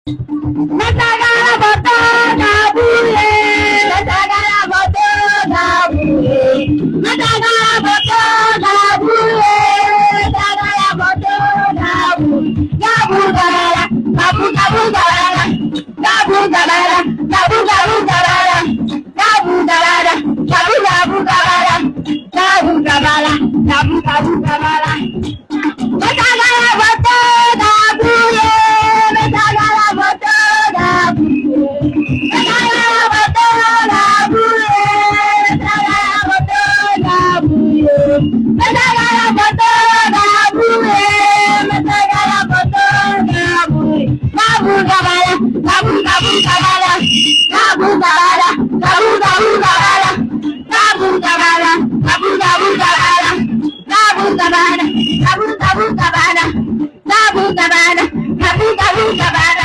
Natagara botoga bule, natagara botoga bule, natagara botoga bule, natagara botoga bule. Gabu gabara, gabu gabu gabara, gabu gabara, gabu gabu gabara, gabu gabara, gabu gabu gabara, gabu gabara, gabu gabu gabara. Natagara botoga bule, natagara botoga bule, natagara botoga bule, natagara botoga bule, natagara botoga bule, natagara botoga bule. Gabu gabara, gabu gabu gabara, gabu gabara, gabu gabu gabara, gabu gabara, gabu gabu gabara, gabu gabara, gabu gabu gabara, gabu gabara, gabu gabu gabara.